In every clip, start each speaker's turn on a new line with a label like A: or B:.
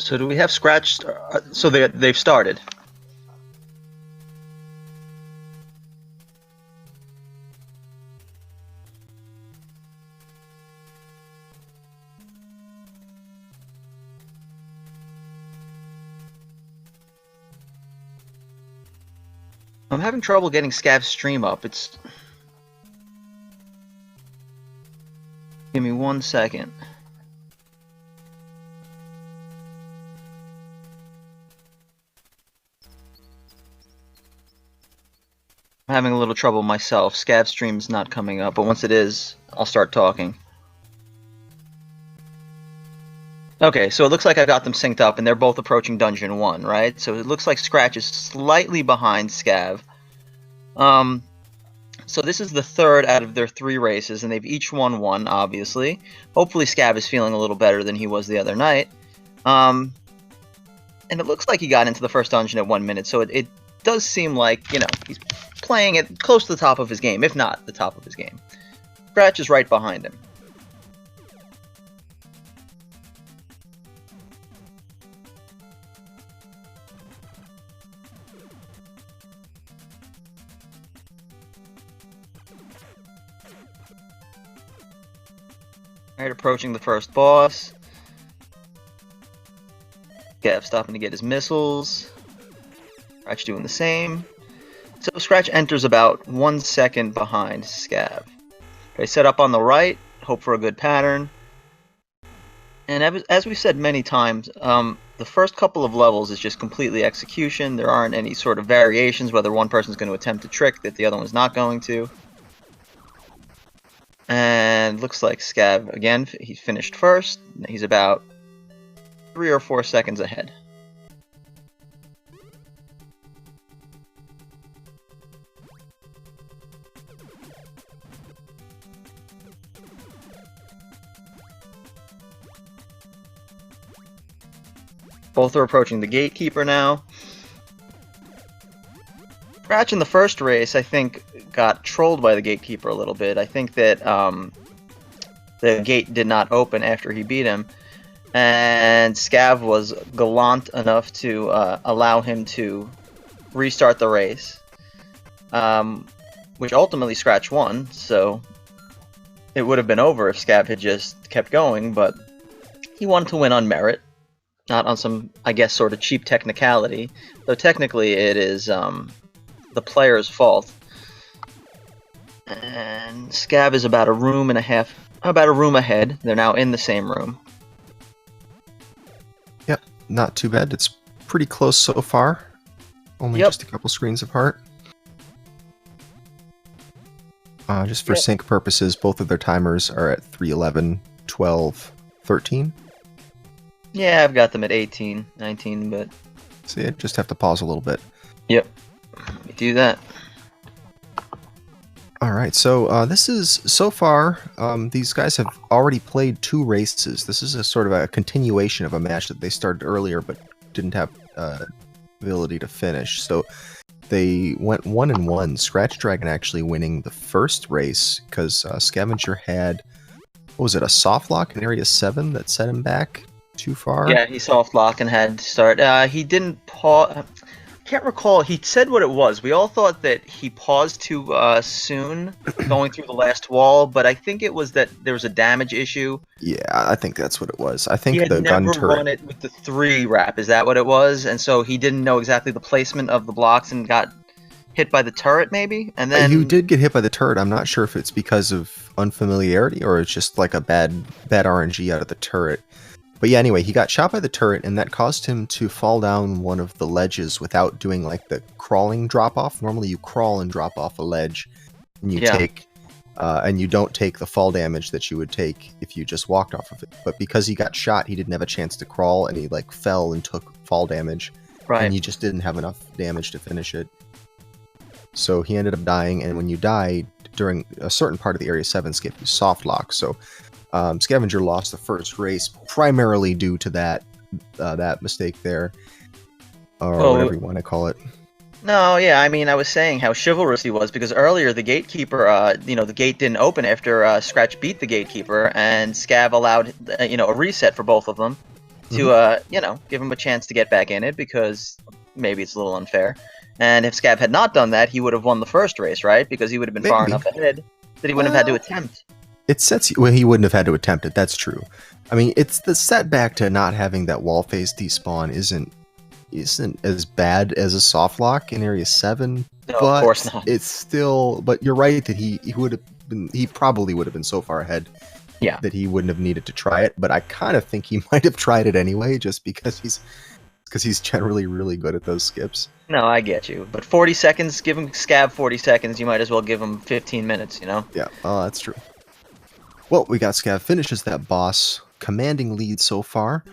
A: So do we have Scratch? So they've started. I'm having trouble getting Scav's stream up. It's... Give me 1 second. I'm having a little trouble myself. Scav's stream's not coming up, but once it is, I'll start talking. Okay, so it looks like I got them synced up, and they're both approaching Dungeon 1, right? So it looks like Scratch is slightly behind Scav. So this is the third out of their 3 races, and they've each won 1, obviously. Hopefully Scav is feeling a little better than he was the other night. And it looks like he got into the first dungeon at 1 minute, so it does seem like, you know, he's playing it close to the top of his game, if not the top of his game. Scratch is right behind him. Alright, approaching the first boss. Scav stopping to get his missiles. Scratch doing the same. So Scratch enters about 1 second behind Scav. Okay, set up on the right, hope for a good pattern. And as we've said many times, the first couple of levels is just completely execution. There aren't any sort of variations, whether one person's going to attempt a trick that the other one's not going to. And looks like Scav, again, he finished first. He's about 3 or 4 seconds ahead. Both are approaching the Gatekeeper now. Scratch in the first race, I think, got trolled by the Gatekeeper a little bit. I think that the gate did not open after he beat him, and Scav was gallant enough to allow him to restart the race, which ultimately Scratch won, so it would have been over if Scav had just kept going, but he wanted to win on merit, not on some, I guess, sort of cheap technicality, though technically it is the player's fault. And Scav is about a room and a half, about a room ahead. They're now in the same room.
B: Yep, not too bad. It's pretty close so far. Only just a couple screens apart. Just for sync purposes, both of their timers are at 3:11, 12, 13.
A: Yeah, I've got them at 18, 19, but...
B: So yeah, just have to pause a little bit.
A: Yep. Let me do that.
B: Alright, so this is, so far, these guys have already played 2 races. This is a sort of a continuation of a match that they started earlier but didn't have ability to finish. So they went 1-1. ScratchDragon actually winning the first race because Scavenger had, what was it, a soft lock in Area 7 that set him back too far?
A: Yeah, he soft locked and had to start. He didn't pause... Can't recall. He said what it was. We all thought that he paused too soon going through the last wall, but I think it was that there was a damage issue.
B: Yeah, I think that's what it was. I think
A: he had
B: the gun
A: never
B: turret...
A: run it with the 3 wrap. Is that what it was? And so he didn't know exactly the placement of the blocks and got hit by the turret, maybe? And then
B: You did get hit by the turret. I'm not sure if it's because of unfamiliarity or it's just like a bad RNG out of the turret. But yeah, anyway, he got shot by the turret, and that caused him to fall down one of the ledges without doing like the crawling drop-off. Normally you crawl and drop off a ledge, and you take, and you don't take the fall damage that you would take if you just walked off of it. But because he got shot, he didn't have a chance to crawl, and he like fell and took fall damage.
A: Right.
B: And he just didn't have enough damage to finish it. So he ended up dying, and when you die during a certain part of the Area 7 skip, you soft lock. So Scavenger lost the first race primarily due to that mistake there, or whatever you want to call it.
A: No, yeah, I mean, I was saying how chivalrous he was because earlier the Gatekeeper, the gate didn't open after Scratch beat the Gatekeeper, and Scav allowed, a reset for both of them. to, you know, give him a chance to get back in it because maybe it's a little unfair. And if Scav had not done that, he would have won the first race, right? Because he would have been far enough ahead that he wouldn't have had to attempt.
B: It sets you, well, he wouldn't have had to attempt it. That's true. I mean, it's the setback to not having that wall face despawn isn't as bad as a soft lock in Area 7.
A: No,
B: but
A: of course not.
B: It's still, but you're right that he probably would have been so far ahead that he wouldn't have needed to try it. But I kind of think he might have tried it anyway, just because he's generally really good at those skips.
A: No, I get you. But 40 seconds, give him Scav 40 seconds, you might as well give him 15 minutes, you know?
B: Yeah, that's true. Well, we got Scav finishes that boss. Commanding lead so far.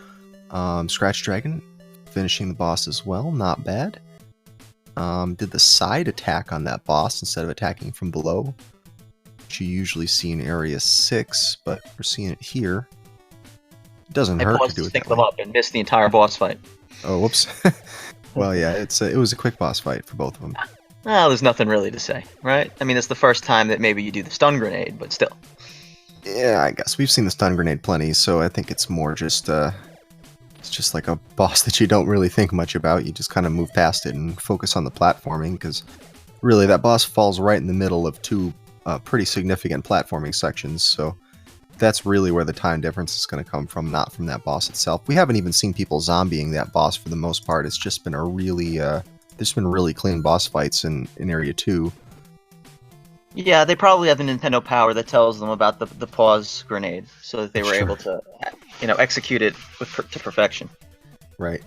B: ScratchDragon finishing the boss as well. Not bad. Did the side attack on that boss instead of attacking from below, which you usually see in Area 6, but we're seeing it here. It doesn't hurt to do it
A: stick them up and miss the entire boss fight.
B: Oh, whoops. Well, yeah, it was a quick boss fight for both of them.
A: Well, there's nothing really to say, right? I mean, it's the first time that maybe you do the stun grenade, but still.
B: Yeah, I guess we've seen the stun grenade plenty, so I think it's more just it's just like a boss that you don't really think much about. You just kind of move past it and focus on the platforming, because really that boss falls right in the middle of two pretty significant platforming sections, so that's really where the time difference is going to come from, not from that boss itself. We haven't even seen people zombieing that boss for the most part. It's just been a really there's been really clean boss fights in Area 2.
A: Yeah, they probably have the Nintendo Power that tells them about the pause grenade, so that they were able to, you know, execute it to perfection.
B: Right.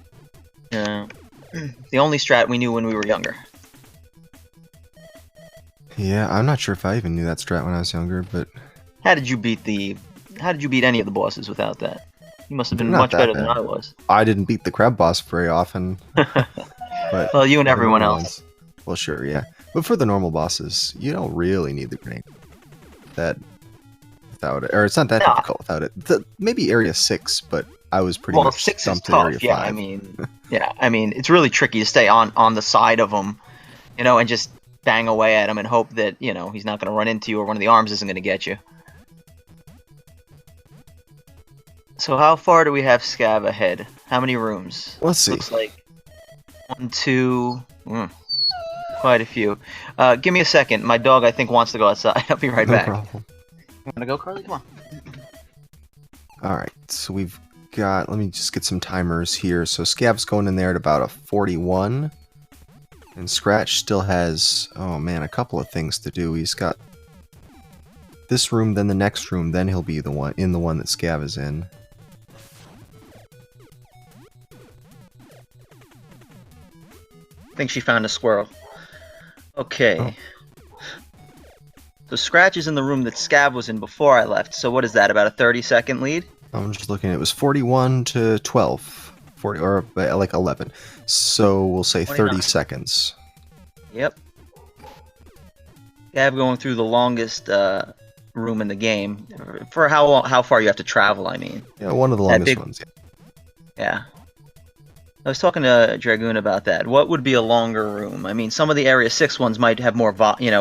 A: Yeah. The only strat we knew when we were younger.
B: Yeah, I'm not sure if I even knew that strat when I was younger, but
A: How did you beat any of the bosses without that? You must have been much better than I was.
B: I didn't beat the crab boss very often. But
A: well, you and everyone else.
B: Well, sure, yeah. But for the normal bosses, you don't really need the grenade. Without it, or it's not that difficult without it. Maybe Area 6, but I was pretty much
A: 6
B: stumped
A: is tough.
B: Area 5.
A: Yeah, I mean, it's really tricky to stay on the side of him, you know, and just bang away at him and hope that, you know, he's not going to run into you or one of the arms isn't going to get you. So how far do we have Scav ahead? How many rooms?
B: Let's see.
A: Looks like 1, 2, quite a few. Give me a second. My dog, I think, wants to go outside. I'll be right back.
B: No problem.
A: You wanna go, Carly? Come on.
B: Alright, so we've got, let me just get some timers here. So Scav's going in there at about a 41. And Scratch still has, oh man, a couple of things to do. He's got this room, then the next room, then he'll be the one that Scav is in.
A: I think she found a squirrel. Okay. So Scratch is in the room that Scav was in before I left. So what is that, about a 30-second lead?
B: I'm just looking, it was 41 to 12. 40, or like 11. So we'll say 29. 30 seconds.
A: Yep. Scav going through the longest room in the game. For how far you have to travel, I mean.
B: Yeah, one of the longest ones.
A: Yeah. I was talking to Dragoon about that. What would be a longer room? I mean, some of the Area 6 ones might have more,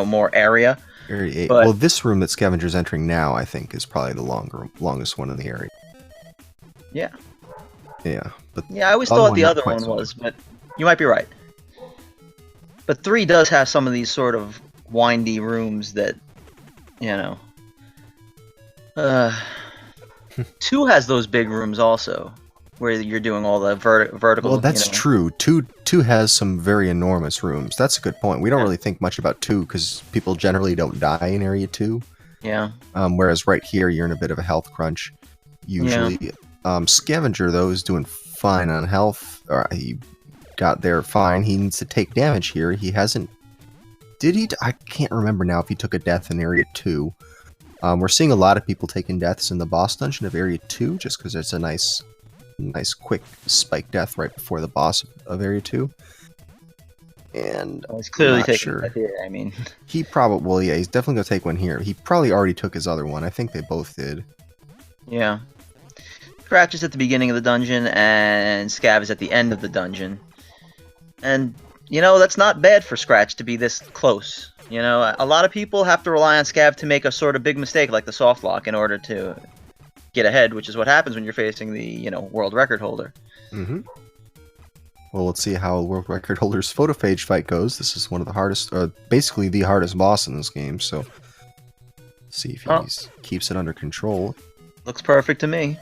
A: more area.
B: Area 8.
A: But...
B: well, this room that Scavenger's entering now, I think, is probably the longest one in the area.
A: Yeah.
B: Yeah. But
A: yeah, I always thought the other one was, but you might be right. But 3 does have some of these sort of windy rooms that, you know. 2 has those big rooms also, where you're doing all the vertical.
B: Well, that's true. 2 has some very enormous rooms. That's a good point. We don't really think much about 2 because people generally don't die in Area 2.
A: Yeah.
B: Whereas right here, you're in a bit of a health crunch, usually. Yeah. Scavenger, though, is doing fine on health. He got there fine. He needs to take damage here. He hasn't... Did he? I can't remember now if he took a death in Area 2. We're seeing a lot of people taking deaths in the boss dungeon of Area 2, just because it's a nice quick spike death right before the boss of Area 2. And
A: he's clearly taking a death here, I mean.
B: He probably, well, yeah, he's definitely going to take one here. He probably already took his other one. I think they both did.
A: Yeah. Scratch is at the beginning of the dungeon, and Scav is at the end of the dungeon. And, you know, that's not bad for Scratch to be this close. You know, a lot of people have to rely on Scav to make a sort of big mistake like the soft lock in order to get ahead, which is what happens when you're facing the world record holder.
B: Mm-hmm. Well, let's see how world record holder's photophage fight goes. This is one of the hardest, basically the hardest boss in this game. So, see if he keeps it under control.
A: Looks perfect to me.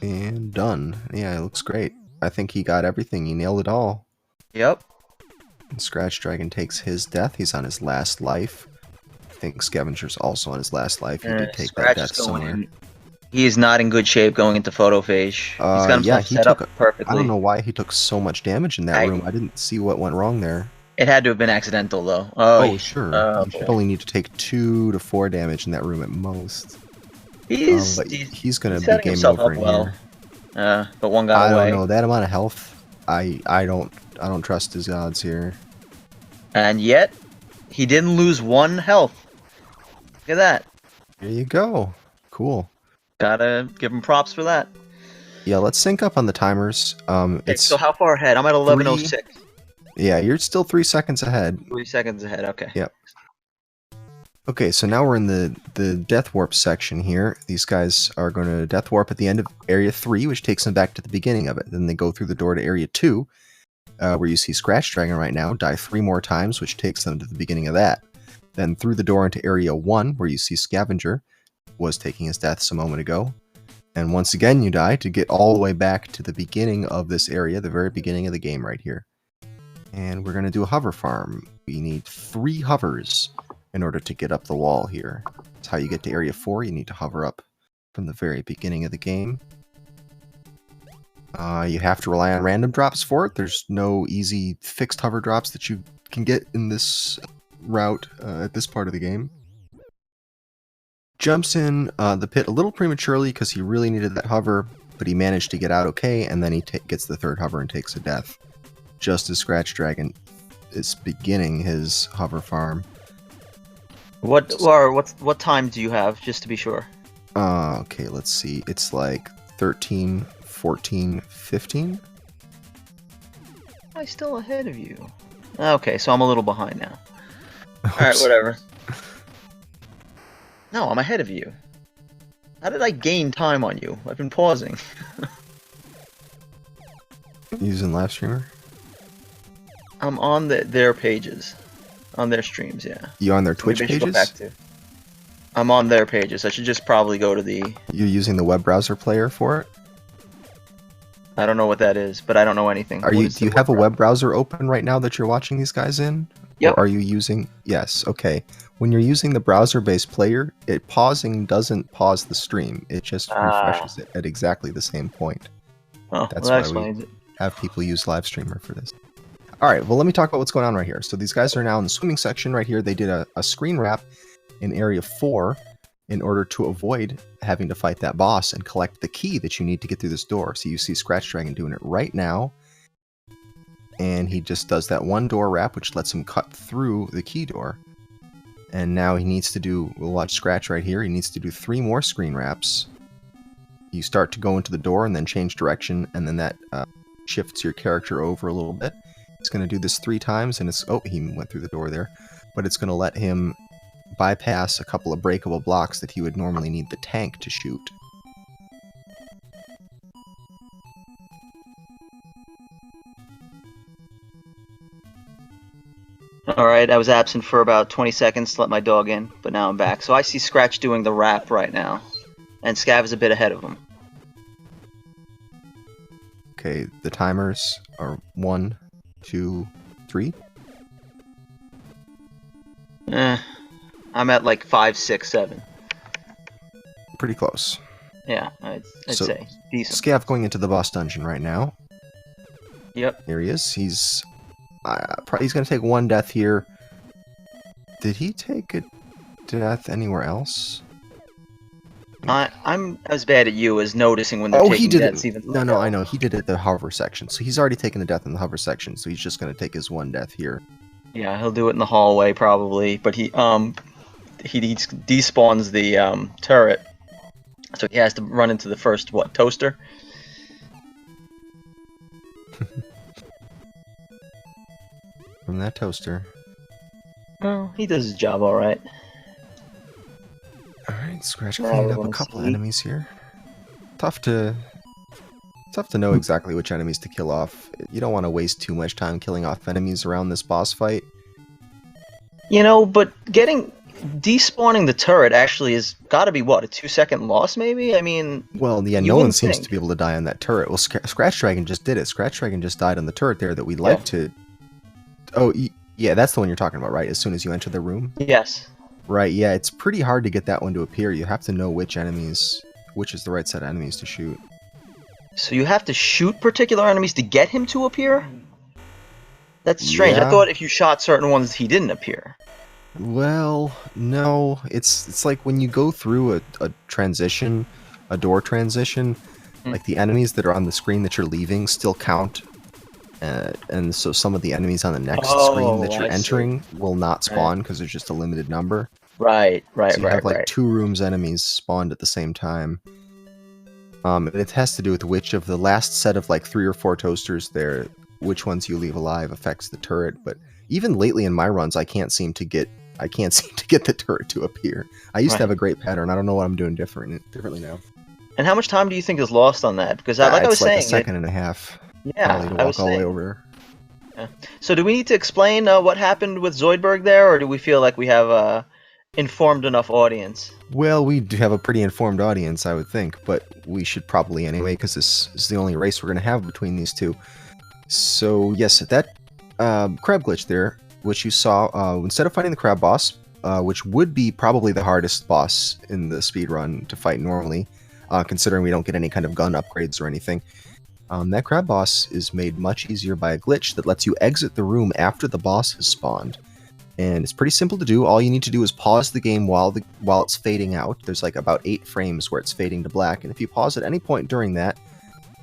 B: And done. Yeah, it looks great. I think he got everything. He nailed it all.
A: Yep.
B: And ScratchDragon takes his death. He's on his last life. I think Scavenger's also on his last life. He did take that death somewhere.
A: He is not in good shape going into photophage. He's got himself set up perfectly.
B: I don't know why he took so much damage in that room. I didn't see what went wrong there.
A: It had to have been accidental, though.
B: Oh, sure. You should only need to take 2 to 4 damage in that room at most. He's going to be game over in here.
A: But one got away.
B: I don't know. That amount of health, I don't trust his odds here.
A: And yet, he didn't lose 1 health. Look at that.
B: There you go. Cool.
A: Gotta give him props for that.
B: Yeah, let's sync up on the timers.
A: So how far ahead? I'm at 11:06.
B: Yeah, you're still 3 seconds ahead.
A: 3 seconds ahead, okay.
B: Yep. Okay, so now we're in the death warp section here. These guys are going to death warp at the end of Area 3, which takes them back to the beginning of it. Then they go through the door to Area 2, where you see ScratchDragon right now, die 3 more times, which takes them to the beginning of that. Then through the door into Area 1, where you see Scavenger was taking his deaths a moment ago. And once again you die to get all the way back to the beginning of this area, the very beginning of the game right here. And we're going to do a hover farm. We need 3 hovers in order to get up the wall here. That's how you get to Area 4. You need to hover up from the very beginning of the game. You have to rely on random drops for it. There's no easy fixed hover drops that you can get in this route at this part of the game. Jumps in the pit a little prematurely because he really needed that hover, but he managed to get out okay, and then he gets the 3rd hover and takes a death. Just as ScratchDragon is beginning his hover farm.
A: What time do you have, just to be sure?
B: Okay, let's see. It's like 13, 14, 15?
A: I'm still ahead of you. Okay, so I'm a little behind now. Alright, whatever. No, I'm ahead of you. How did I gain time on you? I've been pausing.
B: Using live streamer?
A: I'm on their pages. On their streams, yeah.
B: You on their Twitch pages?
A: Go back to. I'm on their pages. I should just probably go to the...
B: You're using the web browser player for it?
A: I don't know what that is, but I don't know anything.
B: Do you have a web browser open right now that you're watching these guys in?
A: Yep.
B: Or are you using... Yes, okay. When you're using the browser-based player, pausing doesn't pause the stream. It just refreshes it at exactly the same point.
A: Oh,
B: That's
A: well, that
B: why
A: explains
B: we
A: it.
B: have people use live streamer for this. Alright, well let me talk about what's going on right here. So these guys are now in the swimming section right here. They did a screen wrap in Area 4 in order to avoid having to fight that boss and collect the key that you need to get through this door. So you see ScratchDragon doing it right now. And he just does that one door wrap, which lets him cut through the key door. And now he needs to do, we'll watch Scratch right here, he needs to do 3 more screen wraps. You start to go into the door and then change direction, and then that shifts your character over a little bit. He's going to do this 3 times, and it's, oh, he went through the door there. But it's going to let him bypass a couple of breakable blocks that he would normally need the tank to shoot.
A: Alright, I was absent for about 20 seconds to let my dog in, but now I'm back. So I see Scratch doing the wrap right now, and Scav is a bit ahead of him.
B: Okay, the timers are 1, 2, 3.
A: I'm at like 5, 6, 7.
B: Pretty close.
A: Yeah, I'd say. Decent.
B: Scav going into the boss dungeon right now.
A: Yep.
B: Here he is. He's going to take 1 death here. Did he take a death anywhere else?
A: I'm as bad at you as noticing when they're taking deaths.
B: No, I know. He did it at the hover section. So he's already taken a death in the hover section, so he's just going to take his 1 death here.
A: Yeah, he'll do it in the hallway probably, but he despawns the turret, so he has to run into the first toaster.
B: From that toaster.
A: Well, he does his job all right.
B: All right, Scratch cleaned up a couple enemies here. tough to know exactly which enemies to kill off. You don't want to waste too much time killing off enemies around this boss fight.
A: You know, but despawning the turret actually has got to be, what, a 2-second loss, maybe? I mean,
B: well, yeah, no one seems to be able to die on that turret. Well, ScratchDragon just did it. ScratchDragon just died on the turret there that we'd like to... Oh, yeah, that's the one you're talking about, right? As soon as you enter the room?
A: Yes.
B: Right, yeah, it's pretty hard to get that one to appear. You have to know which is the right set of enemies to shoot. So
A: you have to shoot particular enemies to get him to appear? That's strange.
B: Yeah.
A: I thought if you shot certain ones, he didn't appear.
B: Well, no. It's like when you go through a transition, a door transition, like the enemies that are on the screen that you're leaving still count. And so some of the enemies on the next screen that you're entering will not spawn because there's just a limited number.
A: Right.
B: So you have like 2 rooms enemies spawned at the same time. And it has to do with which of the last set of like 3 or 4 toasters there, which ones you leave alive affects the turret. But even lately in my runs, I can't seem to get the turret to appear. I used to have a great pattern. I don't know what I'm doing differently now.
A: And how much time do you think is lost on that? Because I was saying,
B: a second and a half.
A: Yeah,
B: to walk all the way over there.
A: Yeah. So do we need to explain what happened with Zoidberg there, or do we feel like we have informed enough audience?
B: Well, we do have a pretty informed audience, I would think, but we should probably anyway, because this is the only race we're going to have between these two. So yes, that crab glitch there, which you saw, instead of fighting the crab boss, which would be probably the hardest boss in the speedrun to fight normally, considering we don't get any kind of gun upgrades or anything, that crab boss is made much easier by a glitch that lets you exit the room after the boss has spawned. And it's pretty simple to do. All you need to do is pause the game while it's fading out. There's like about 8 frames where it's fading to black, and if you pause at any point during that,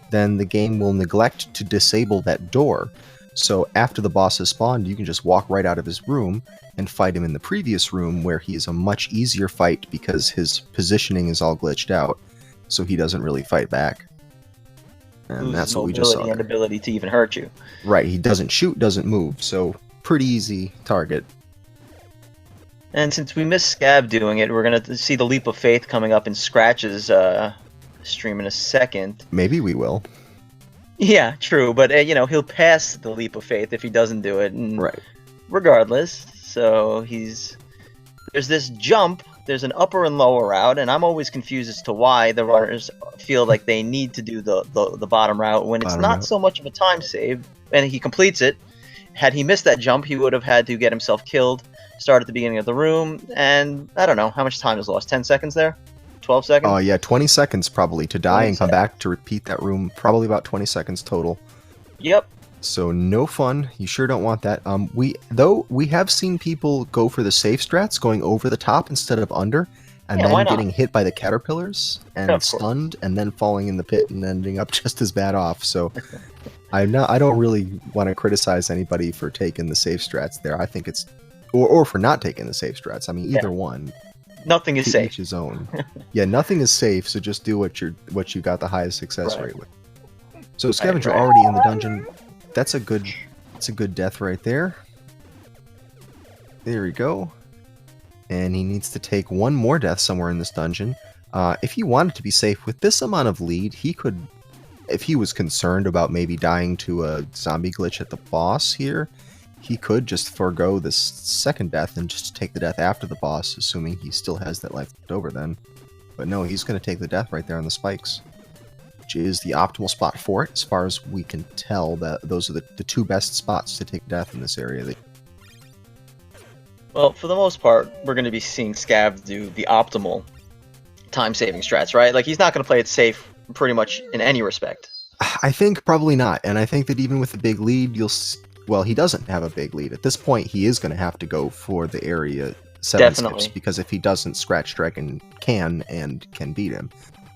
B: then the game will neglect to disable that door. So after the boss has spawned, you can just walk right out of his room and fight him in the previous room, where he is a much easier fight because his positioning is all glitched out, so he doesn't really fight back. And that's what we just saw.
A: And ability to even hurt you.
B: Right, he doesn't shoot, doesn't move, so pretty easy target.
A: And since we missed Scav doing it, we're going to see the Leap of Faith coming up in Scratch's stream in a second.
B: Maybe we will.
A: Yeah, true, but he'll pass the Leap of Faith if he doesn't do it. And
B: right.
A: Regardless, so there's this jump. There's an upper and lower route, and I'm always confused as to why the runners feel like they need to do the bottom route when it's not so much of a time save, and he completes it. Had he missed that jump, he would have had to get himself killed, start at the beginning of the room, and I don't know, how much time is lost? 10 seconds there? 12 seconds?
B: Oh, yeah, 20 seconds probably to die and come back to repeat that room, probably about 20 seconds total.
A: Yep.
B: So no fun. You sure don't want that. We have seen people go for the safe strats, going over the top instead of under, and then getting hit by the caterpillars and stunned, and then falling in the pit and ending up just as bad off. So I don't really want to criticize anybody for taking the safe strats there. I think it's or for not taking the safe strats. I mean, either one.
A: Nothing is safe.
B: Each his own. Yeah, nothing is safe. So just do what you got the highest success rate with. So Scavenger already in the dungeon. That's a good death right there. There we go. And he needs to take one more death somewhere in this dungeon. If he wanted to be safe with this amount of lead, he could, if he was concerned about maybe dying to a zombie glitch at the boss here, he could just forego this second death and just take the death after the boss, assuming he still has that life left over then. But no, he's going to take the death right there on the spikes, which is the optimal spot for it. As far as we can tell, that those are the 2 best spots to take death in this area.
A: Well, for the most part, we're going to be seeing Scav do the optimal time-saving strats, right? Like, he's not going to play it safe pretty much in any respect.
B: I think probably not, and I think that even with a big lead, well, he doesn't have a big lead. At this point, he is going to have to go for the area 7 skips, because if he doesn't, ScratchDragon can beat him.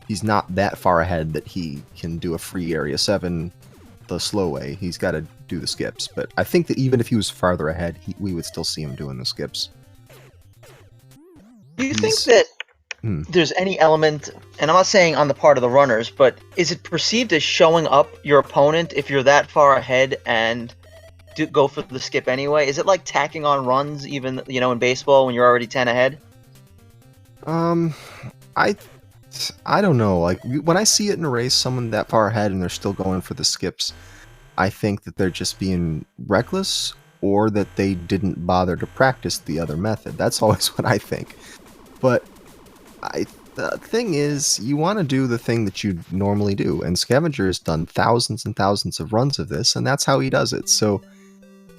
B: He's not that far ahead that he can do a free area 7 the slow way. He's got to do the skips, but I think that even if he was farther ahead, we would still see him doing the skips.
A: Do you think that there's any element, and I'm not saying on the part of the runners, but is it perceived as showing up your opponent if you're that far ahead and go for the skip anyway? Is it like tacking on runs even, in baseball when you're already 10 ahead?
B: I I don't know. Like when I see it in a race, someone that far ahead and they're still going for the skips, I think that they're just being reckless or that they didn't bother to practice the other method. That's always what I think. But the thing is, you want to do the thing that you normally do, and Scavenger has done thousands and thousands of runs of this, and that's how he does it. So,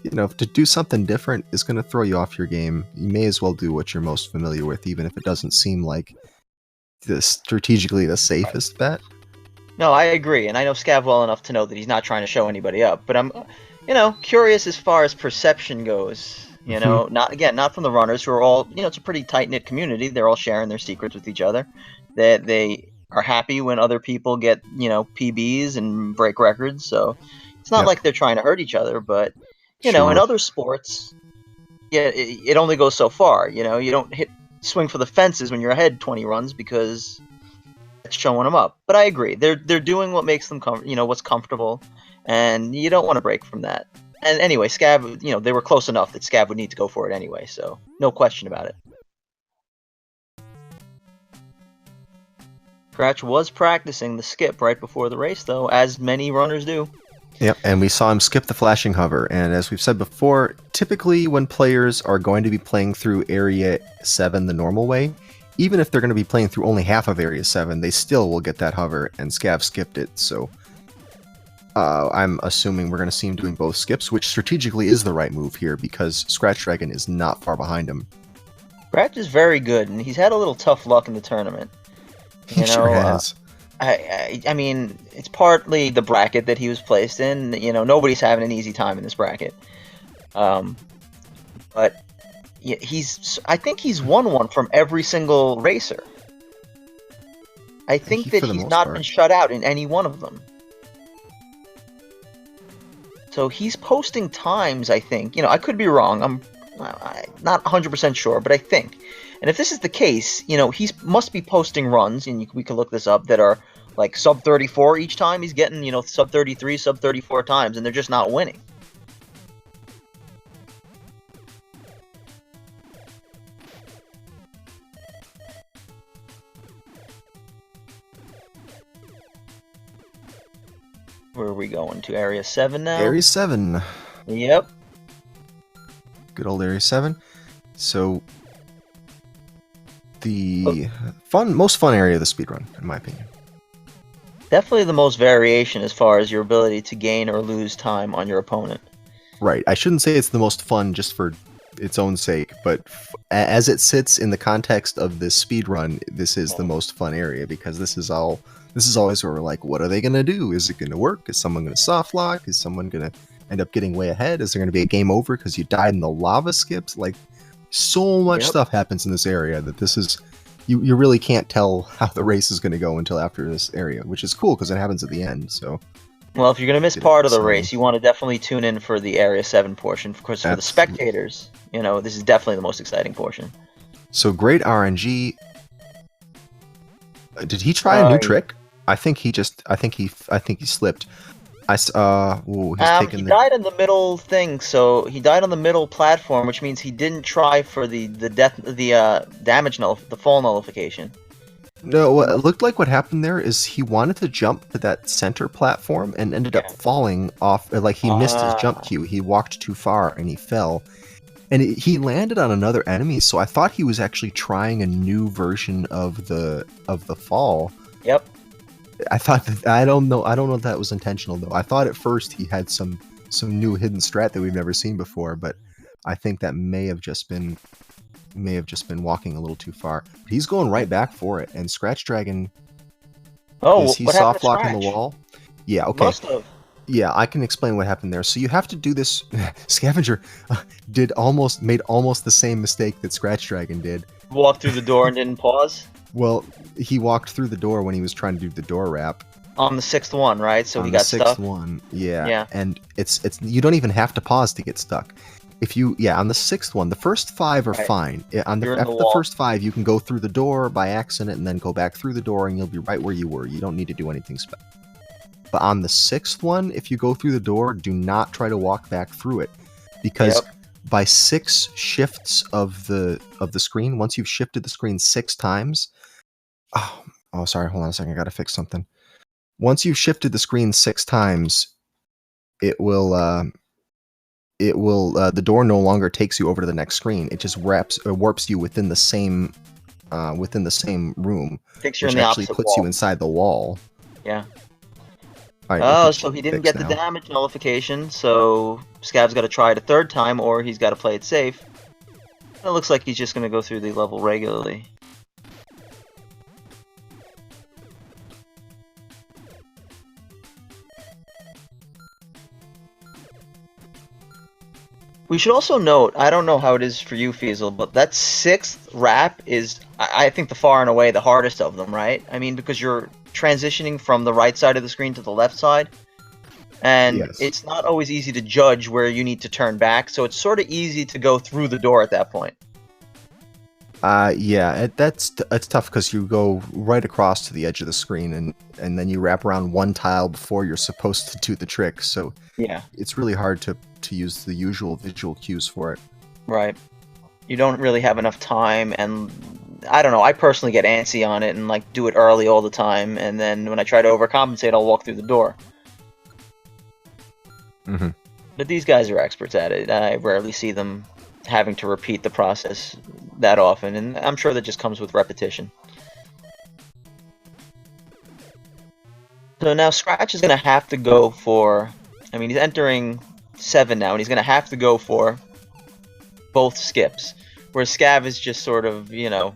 B: to do something different is going to throw you off your game. You may as well do what you're most familiar with, even if it doesn't seem like strategically the safest bet.
A: No, I agree, and I know Scav well enough to know that he's not trying to show anybody up. But I'm, curious as far as perception goes. Not from the runners who are all, it's a pretty tight knit community. They're all sharing their secrets with each other. That they are happy when other people get, PBs and break records. So it's not like they're trying to hurt each other. But in other sports, it only goes so far. You don't swing for the fences when you're ahead 20 runs because it's showing them up. But I agree, they're doing what makes them what's comfortable, and you don't want to break from that. And anyway, Scav, they were close enough that Scav would need to go for it anyway, so no question about it. Scratch was practicing the skip right before the race, though, as many runners do.
B: Yep, and we saw him skip the flashing hover. And as we've said before, typically when players are going to be playing through Area 7 the normal way, even if they're going to be playing through only half of Area 7, they still will get that hover, and Scav skipped it, so I'm assuming we're going to see him doing both skips, which strategically is the right move here, because ScratchDragon is not far behind him.
A: Scratch is very good, and he's had a little tough luck in the tournament.
B: He sure has.
A: I mean, it's partly the bracket that he was placed in. Nobody's having an easy time in this bracket. But yeah, I think he's won one from every single racer. I think that he's not been shut out in any one of them. So he's posting times, I think. I could be wrong. I'm not 100% sure, but I think. And if this is the case, he must be posting runs, and we can look this up, that are like sub 34 each time. He's getting, sub 33, sub 34 times, and they're just not winning. Where are we going to? Area 7 now?
B: Area 7.
A: Yep.
B: Good old Area 7. So, the most fun area of the speedrun, in my opinion.
A: Definitely the most variation as far as your ability to gain or lose time on your opponent.
B: Right. I shouldn't say it's the most fun just for its own sake, but as it sits in the context of this speedrun, this is the most fun area, because this is always where we're like, what are they going to do? Is it going to work? Is someone going to soft lock? Is someone going to end up getting way ahead? Is there going to be a game over because you died in the lava skips? Like, so much stuff happens in this area that this is, you really can't tell how the race is going to go until after this area, which is cool because it happens at the end. So,
A: well, if you're going to miss part of the race, you want to definitely tune in for the Area 7 portion. Of course, for the spectators, this is definitely the most exciting portion.
B: So great RNG. Did he try a new trick? I think he slipped. He
A: died in the middle thing, so he died on the middle platform, which means he didn't try for the fall nullification.
B: No, it looked like what happened there is he wanted to jump to that center platform and ended up falling off. Like he missed his jump cue. He walked too far and he fell, and he landed on another enemy. So I thought he was actually trying a new version of the fall.
A: Yep.
B: I don't know if that was intentional though. I thought at first he had some new hidden strat that we've never seen before, but I think that may have just been walking a little too far. But he's going right back for it, and ScratchDragon. Is he soft locking the wall? Yeah. Okay.
A: Must have.
B: Yeah, I can explain what happened there. So you have to do this. Scavenger made almost the same mistake that ScratchDragon did.
A: Walked through the door and didn't pause.
B: Well, he walked through the door when he was trying to do the door wrap.
A: On the 6th one, right? So he got stuck.
B: On the 6th one, yeah. And it's you don't even have to pause to get stuck. On the 6th one, the first 5 are fine. After the first 5, you can go through the door by accident and then go back through the door, and you'll be right where you were. You don't need to do anything special. But on the 6th one, if you go through the door, do not try to walk back through it, because by 6 shifts of the screen, once you've shifted the screen 6 times, Oh, sorry. Hold on a second. I gotta fix something. Once you've shifted the screen 6 times, it will the door no longer takes you over to the next screen. It just warps you within the same room,
A: Thinks you're in
B: which
A: the
B: actually
A: opposite
B: puts you
A: wall.
B: inside the wall.
A: Yeah.
B: All right,
A: Oh,
B: it
A: so he didn't
B: fixed
A: get the
B: now.
A: damage nullification, so Scav's got to try it a third time, or he's got to play it safe. It looks like he's just going to go through the level regularly. We should also note, I don't know how it is for you, Feasel, but that 6th wrap is, I think, the far and away the hardest of them, right? I mean, because you're transitioning from the right side of the screen to the left side, and
B: Yes.
A: it's not always easy to judge where you need to turn back, so it's sort of easy to go through the door at that point.
B: Yeah, it's tough because you go right across to the edge of the screen and then you wrap around one tile before you're supposed to do the trick. So
A: Yeah,
B: it's really hard to use the usual visual cues for it.
A: right. You don't really have enough time, and I don't know, I personally get antsy on it and like do it early all the time, and then when I try to overcompensate, I'll walk through the door.
B: Mm-hmm.
A: But these guys are experts at it. I rarely see them having to repeat the process that often, and I'm sure that just comes with repetition. So now Scratch is going to have to go for, I mean, he's entering 7 now, and he's going to have to go for both skips, where Scav is just sort of, you know,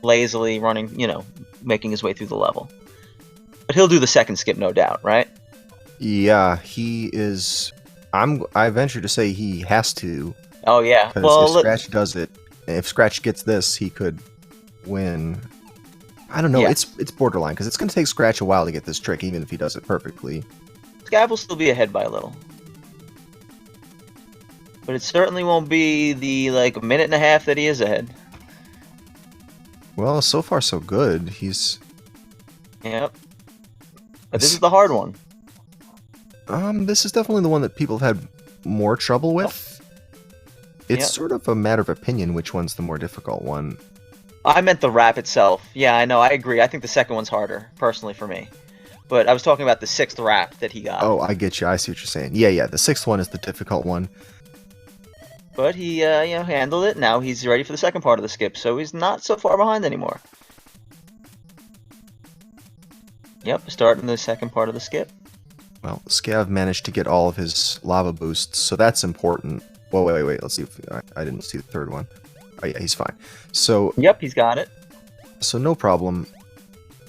A: lazily running, you know, making his way through the level. But he'll do the second skip, no doubt, right?
B: Yeah, he is. I venture to say he has to.
A: Oh, yeah.
B: Because
A: Well,
B: if Scratch does it, if Scratch gets this, he could win. I don't know.
A: Yeah.
B: It's borderline because it's going to take Scratch a while to get this trick, even if he does it perfectly.
A: Scav will still be ahead by a little. But it certainly won't be the, like, minute and a half that he is ahead.
B: Well, so far so good. He's.
A: Yep. But this is the hard one.
B: This is definitely the one that people have had more trouble with. It's
A: Yep.
B: sort of a matter of opinion which one's the more difficult one.
A: I meant the rap itself. Yeah, I know, I agree. I think the second one's harder, personally, for me. But I was talking about the 6th rap that he got.
B: Oh, I get you. I see what you're saying. Yeah. The 6th one is the difficult one.
A: But he, you know, handled it. Now he's ready for the second part of the skip, so he's not so far behind anymore. Yep, starting the second part of the skip.
B: Well, Scav managed to get all of his lava boosts, so that's important. Whoa, wait. Let's see if I didn't see the third one. Oh yeah, he's fine. So
A: Yep, he's got it.
B: So no problem.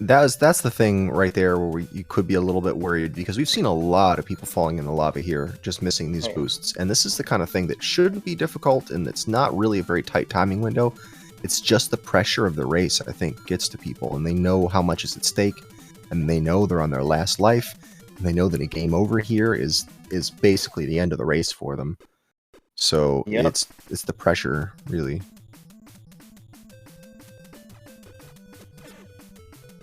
B: That's the thing right there where you could be a little bit worried because we've seen a lot of people falling in the lava here, just missing these
A: Right.
B: boosts. And this is the kind of thing that shouldn't be difficult, and it's not really a very tight timing window. It's just the pressure of the race, I think, gets to people, and they know how much is at stake, and they know they're on their last life, and they know that a game over here is basically the end of the race for them. So
A: Yep.
B: it's the pressure, really.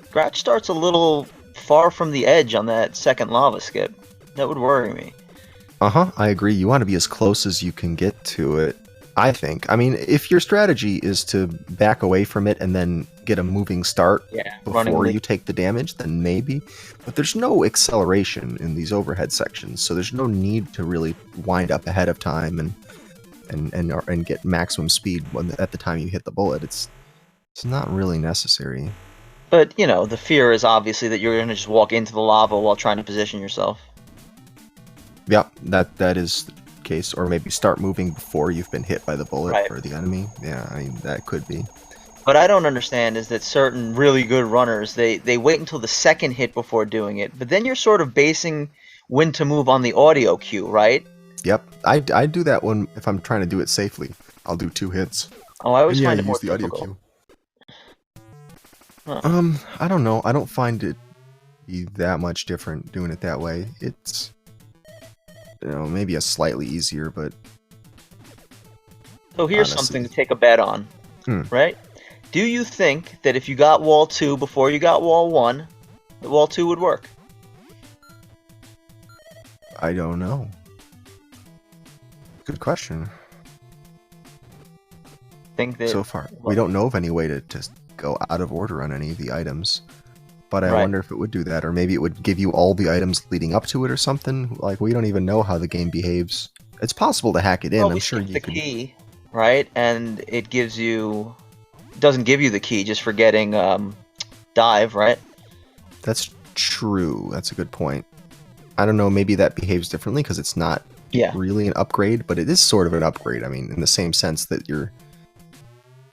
A: Scratch starts a little far from the edge on that second lava skip. That would worry me.
B: I agree. You want to be as close as you can get to it, I think. I mean, if your strategy is to back away from it and then get a moving start
A: Yeah,
B: before you take the damage, then maybe. But there's no acceleration in these overhead sections, so there's no need to really wind up ahead of time and get maximum speed at the time you hit the bullet. It's not really necessary.
A: But, you know, the fear is obviously that you're going to just walk into the lava while trying to position yourself.
B: Yep, that is the case. Or maybe start moving before you've been hit by the bullet
A: Right.
B: or the enemy. Yeah, I mean, that could be.
A: What I don't understand is that certain really good runners, they wait until the second hit before doing it. But then you're sort of basing when to move on the audio cue, right?
B: Yep, I do that one if I'm trying to do it safely. I'll do 2 hits.
A: Oh, I always
B: And yeah,
A: find it more
B: use the audio
A: difficult.
B: cue.
A: Huh.
B: I don't know. I don't find it be that much different doing it that way. It's, you know, maybe a slightly easier, but
A: So here's
B: honestly.
A: something to take a bet on, right? Do you think that if you got wall 2 before you got wall 1, that wall 2 would work?
B: I don't know. Good question.
A: Think that
B: So far, we don't know of any way to go out of order on any of the items. But I
A: Right.
B: wonder if it would do that, or maybe it would give you all the items leading up to it or something. Like, we don't even know how the game behaves. It's possible to hack it in.
A: Well,
B: I'm
A: we
B: sure
A: skip
B: you
A: the
B: could.
A: key, right? And it gives you, doesn't give you the key just for getting dive, right?
B: That's true. That's a good point. I don't know. Maybe that behaves differently because it's not
A: Yeah.
B: really an upgrade, but it is sort of an upgrade. I mean, in the same sense that your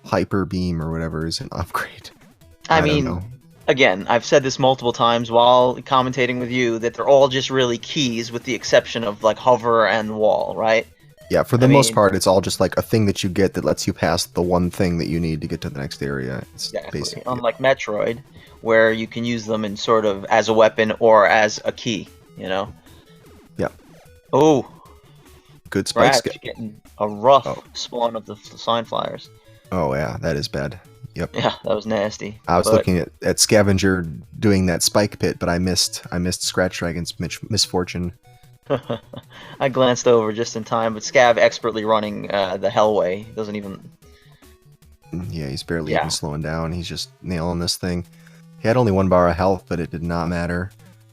B: hyper beam or whatever is an upgrade.
A: I
B: don't
A: mean,
B: know.
A: again, I've said this multiple times while commentating with you that they're all just really keys with the exception of like hover and wall, right?
B: Yeah, for the
A: I
B: most
A: mean,
B: part, it's all just like a thing that you get that lets you pass the one thing that you need to get to the next area. It's
A: exactly.
B: basically it.
A: Unlike Metroid, where you can use them in sort of as a weapon or as a key, you know?
B: Yeah.
A: Oh,
B: Good spikes.
A: Scratch getting a rough
B: Oh.
A: spawn of the sign flyers.
B: Oh yeah, that is bad. Yep.
A: Yeah, that was nasty.
B: I was
A: but,
B: looking at Scavenger doing that spike pit, but I missed ScratchDragon's misfortune.
A: I glanced over just in time, but Scav expertly running the Hellway doesn't even.
B: Yeah, he's barely
A: Yeah.
B: even slowing down. He's just nailing this thing. He had only 1 bar of health, but it did not matter.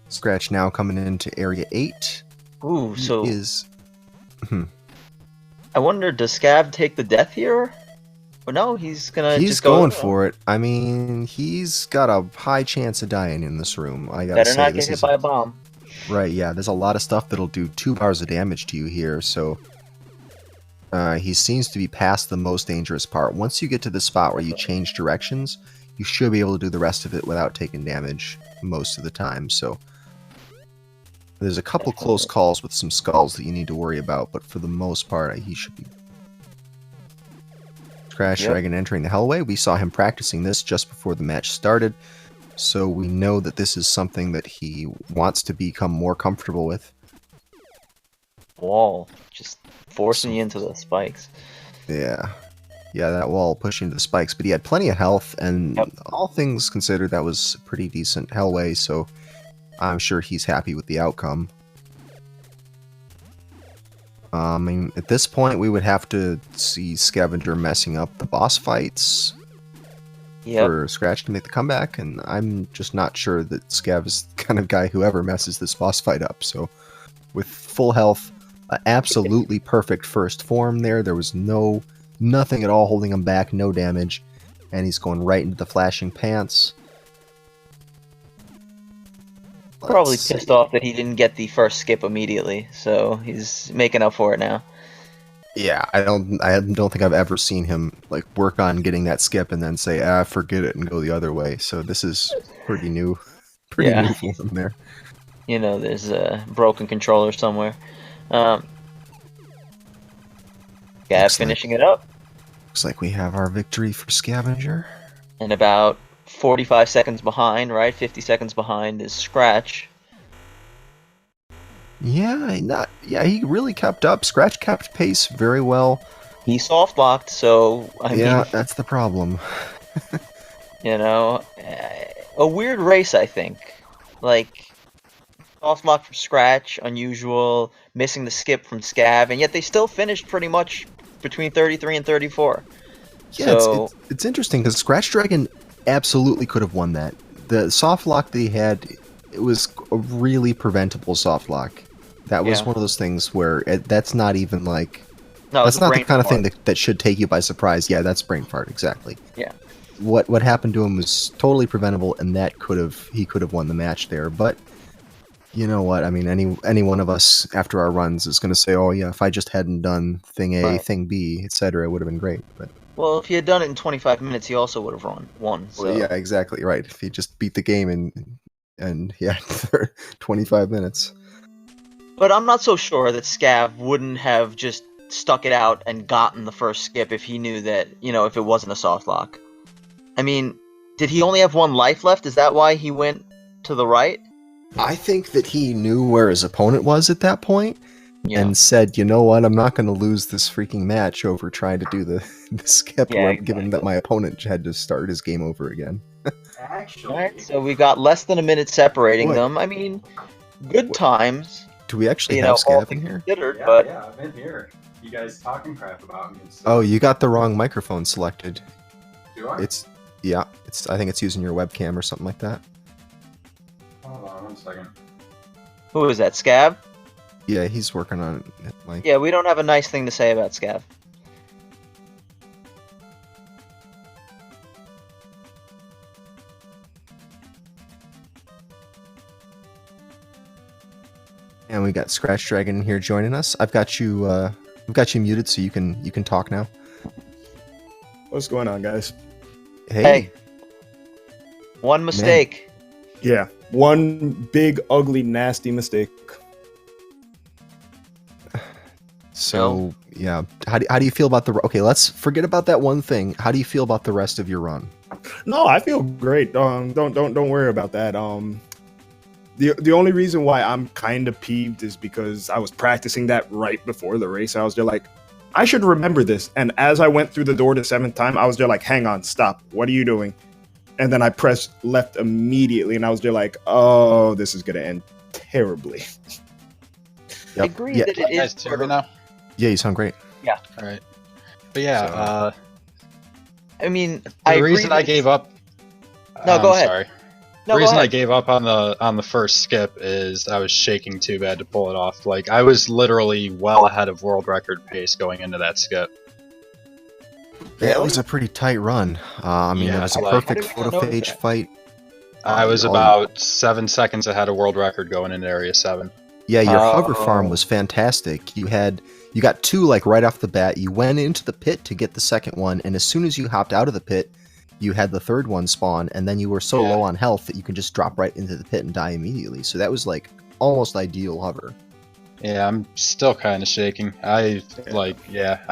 B: Scratch now coming into area 8.
A: Ooh, so
B: He is.
A: I wonder, does Scav take the death here? Or no, he's gonna
B: He's
A: just go.
B: going for it. I mean, he's got a high chance of dying in this room. I gotta
A: Better
B: say,
A: not
B: this
A: get hit
B: is
A: by a bomb.
B: right. Yeah, there's a lot of stuff that'll do 2 bars of damage to you here. So he seems to be past the most dangerous part. Once you get to the spot where you change directions, you should be able to do the rest of it without taking damage most of the time. So there's a couple close calls with some skulls that you need to worry about, but for the most part, he should be. ScratchDragon entering the Hellway. We saw him practicing this just before the match started, so we know that this is something that he wants to become more comfortable with.
A: Wall, just forcing you into the spikes.
B: Yeah, that wall pushing to the spikes, but he had plenty of health, and all things considered, that was a pretty decent Hellway, so I'm sure he's happy with the outcome. I mean, at this point, we would have to see Scavenger messing up the boss fights for Scratch to make the comeback, and I'm just not sure that Scav is the kind of guy who ever messes this boss fight up. So, with full health, absolutely perfect first form there was nothing at all holding him back, no damage, and he's going right into the flashing pants.
A: Probably pissed off that he didn't get the first skip immediately, so he's making up for it now.
B: Yeah, I don't think I've ever seen him like work on getting that skip and then say, forget it and go the other way. So this is pretty new for him there.
A: You know, there's a broken controller somewhere. Gav finishing it up.
B: Looks like we have our victory for Scavenger.
A: And about 45 seconds behind, right? 50 seconds behind is Scratch.
B: Yeah, he really kept up. Scratch kept pace very well.
A: He soft locked, so I mean,
B: that's the problem.
A: You know, a weird race, I think. Like soft lock from Scratch, unusual, missing the skip from Scav, and yet they still finished pretty much between 33 and 34.
B: Yeah,
A: so
B: it's interesting because ScratchDragon absolutely could have won that. The soft lock that he had, it was a really preventable soft lock. That was one of those things where that's not even like... No, that's not the kind of thing that should take you by surprise. Yeah, that's brain fart, exactly.
A: Yeah.
B: What happened to him was totally preventable, and he could have won the match there. But you know what? I mean, any one of us after our runs is going to say, "Oh yeah, if I just hadn't done thing A, thing B, etc., it would have been great." But
A: well, if he had done it in 25 minutes, he also would have won. So.
B: Well, yeah, exactly right. If he just beat the game in 25 minutes.
A: But I'm not so sure that Scav wouldn't have just stuck it out and gotten the first skip if he knew that, if it wasn't a soft lock. I mean, did he only have 1 life left? Is that why he went to the right?
B: I think that he knew where his opponent was at that point and said, you know what, I'm not going to lose this freaking match over trying to do the skip given that my opponent had to start his game over again.
A: Actually. Alright, so we got less than a minute separating them. I mean, good times.
B: Do we actually have Scav in here?
C: Yeah, I'm in here. You guys talking crap about me.
B: Oh, you got the wrong microphone selected.
C: Do I?
B: I think it's using your webcam or something like that.
C: 1 second.
A: Who is that, Scav?
B: Yeah, he's working on it, Mike.
A: Yeah, we don't have a nice thing to say about Scav.
B: And we got ScratchDragon here joining us. I've got you muted so you can talk now.
D: What's going on, guys?
A: Hey. One mistake.
D: Yeah, one big, ugly, nasty mistake.
B: So yeah, how do you feel about the? Okay, let's forget about that one thing. How do you feel about the rest of your run?
D: No, I feel great. Don't worry about that. The only reason why I'm kind of peeved is because I was practicing that right before the race. I was just like, I should remember this. And as I went through the door the 7th time, I was just like, hang on, stop. What are you doing? And then I pressed left immediately, and I was just like, oh, this is gonna end terribly.
B: Yep.
A: I agree
B: Yeah.
A: that it is.
E: Guys, hear me now?
B: Yeah, you sound great.
A: Yeah.
E: All right. But yeah,
A: I mean,
E: the reason I gave up.
A: No, go ahead.
E: Sorry.
A: No,
E: The
A: go
E: reason I
A: ahead.
E: gave up on the first skip is I was shaking too bad to pull it off. Like I was literally well ahead of world record pace going into that skip.
B: Yeah, it was a pretty tight run. I mean,
E: Yeah,
B: it was a
E: like-
B: perfect
A: How did we not notice
B: photophage
A: that?
B: fight.
E: I was
B: Oh,
E: about 7 seconds ahead of world record going into area 7.
B: Yeah, your hover
A: Oh.
B: farm was fantastic. You got 2 like right off the bat. You went into the pit to get the second one, and as soon as you hopped out of the pit, you had the third one spawn, and then you were so
E: Yeah.
B: low on health that you could just drop right into the pit and die immediately. So that was like almost ideal hover.
E: Yeah, I'm still kind of shaking. I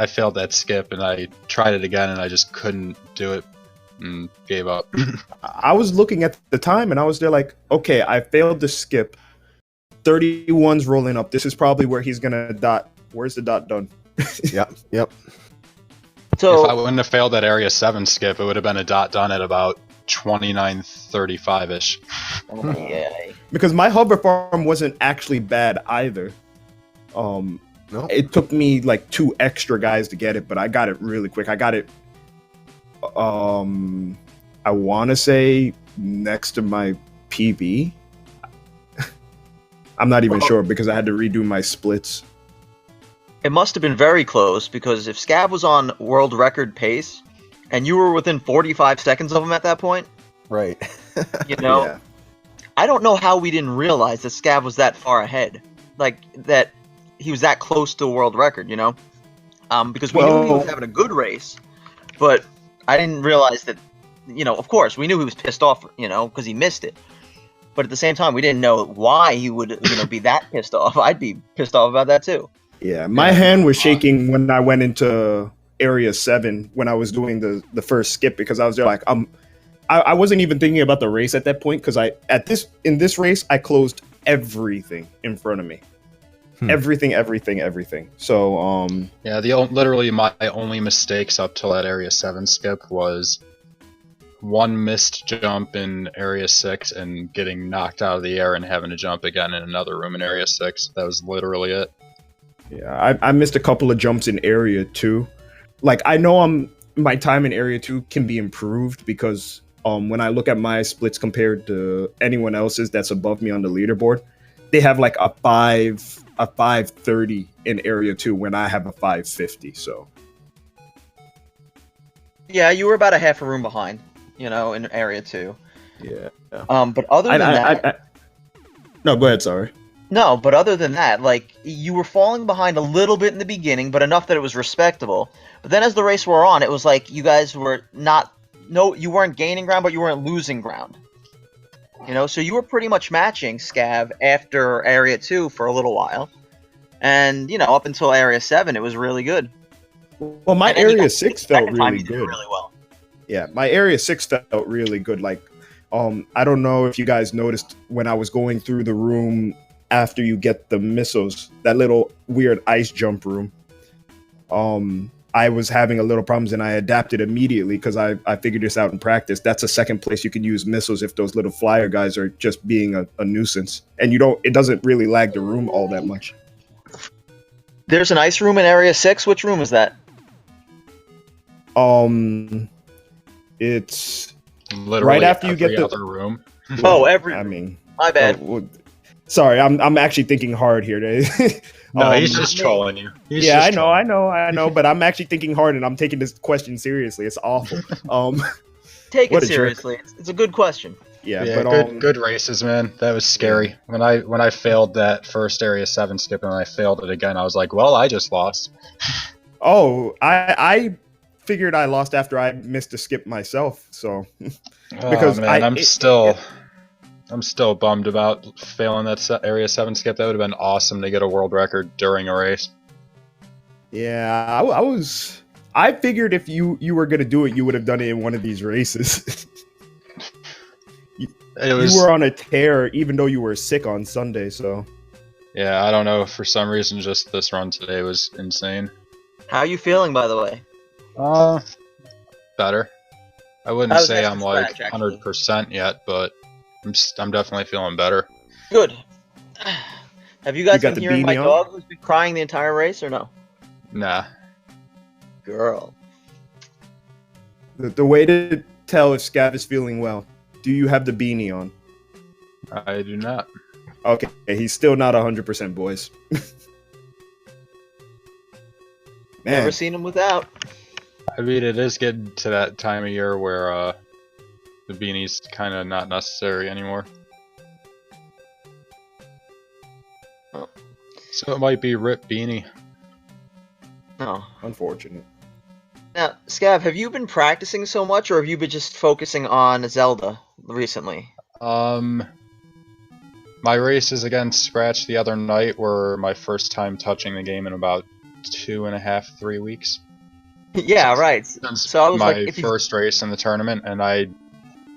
E: failed that skip and I tried it again and I just couldn't do it and gave up.
D: I was looking at the time, and I was there like, okay, I failed the skip. 31's rolling up. This is probably where he's gonna dot. Where's the dot done?
B: Yep.
A: So
E: If I wouldn't have failed that area 7 skip, it would have been a dot done at about 29:35ish.
A: yeah.
D: Because my hover farm wasn't actually bad either.
B: No.
D: It took me like 2 extra guys to get it, but I got it really quick. I got it. I want to say next to my PB. I'm not even sure because I had to redo my splits.
A: It must have been very close, because if Scav was on world record pace, and you were within 45 seconds of him at that point,
B: Right.
A: you know,
D: Yeah.
A: I don't know how we didn't realize that Scav was that far ahead. Like, that he was that close to a world record, you know? Because we knew he was having a good race, but I didn't realize that, you know, of course, we knew he was pissed off, you know, because he missed it. But at the same time, we didn't know why he would, you know, be that pissed off. I'd be pissed off about that, too.
D: Yeah, my hand was shaking when I went into area 7 when I was doing the first skip, because I was there like I wasn't even thinking about the race at that point, because in this race I closed everything in front of me. Everything. So
E: Yeah, literally my only mistakes up till that area 7 skip was one missed jump in area 6 and getting knocked out of the air and having to jump again in another room in area 6. That was literally it.
D: yeah, I missed a couple of jumps in area 2. Like, I know my time in area 2 can be improved, because when I look at my splits compared to anyone else's that's above me on the leaderboard, they have like a 530 in area 2 when I have a 550. So
A: Yeah, you were about a half a room behind, you know, in area 2.
D: yeah.
A: But other than that...
D: No, go ahead. Sorry.
A: No, but other than that, like, you were falling behind a little bit in the beginning, but enough that it was respectable. But then as the race wore on, it was like you guys were you weren't gaining ground, but you weren't losing ground. You know, so you were pretty much matching Scav after Area 2 for a little while. And, you know, up until Area 7, it was really good.
D: Well, my
A: And then you
D: area
A: got-
D: 6
A: the
D: felt
A: second time
D: really
A: you did
D: good.
A: really well.
D: Yeah, my area 6 felt really good. Like, I don't know if you guys noticed when I was going through the room after you get the missiles, that little weird ice jump room. I was having a little problems, and I adapted immediately because I figured this out in practice. That's a second place you can use missiles if those little flyer guys are just being a nuisance, and it doesn't really lag the room all that much.
A: There's an ice room in Area 6. Which room is that?
D: It's
E: Literally
D: right after you
E: every
D: get the.
E: other room.
A: Oh, every...
D: I mean,
A: My bad.
D: Sorry, I'm actually thinking hard here.
E: No, he's just
A: me.
E: trolling you. He's
D: Yeah,
E: just
D: I
E: trolling.
D: know, but I'm actually thinking hard, and I'm taking this question seriously. It's awful.
A: Take
D: What
A: it
D: a jerk.
A: seriously. It's a good question.
D: Yeah,
E: Yeah,
D: but
E: good races, man. That was scary. When I failed that first Area 7 skip and I failed it again, I was like, well, I just lost.
D: Oh, I figured I lost after I missed a skip myself. So because
E: oh man, I'm still bummed about failing that Area 7 skip. That would have been awesome to get a world record during a race.
D: yeah, I figured if you were gonna do it, you would have done it in one of these races. You were on a tear, even though you were sick on Sunday. So
E: yeah, I don't know. For some reason, just this run today was insane.
A: How are you feeling, by the way?
E: Better. I wouldn't
A: I was
E: say
A: next
E: I'm
A: to
E: like
A: Scratch, actually.
E: 100% yet, but I'm definitely feeling better.
A: Good. Have you guys
D: got
A: been
D: the
A: hearing my
D: beanie on?
A: dog who's been crying the entire race, or no?
E: Nah.
A: Girl.
D: the way to tell if Scav is feeling well, do you have the beanie on?
E: I do not.
D: Okay, he's still not 100%, boys. Man,
A: Never seen him without.
E: I mean, it is getting to that time of year where the beanie's kind of not necessary anymore.
A: Oh.
E: So it might be Rip Beanie.
A: No.
D: unfortunate.
A: Now, Scav, have you been practicing so much, or have you been just focusing on Zelda recently?
E: My races against Scratch the other night were my first time touching the game in about 2.5, 3 weeks.
A: Yeah, right.
E: Since
A: So I was
E: my
A: like, if you...
E: first race in the tournament, and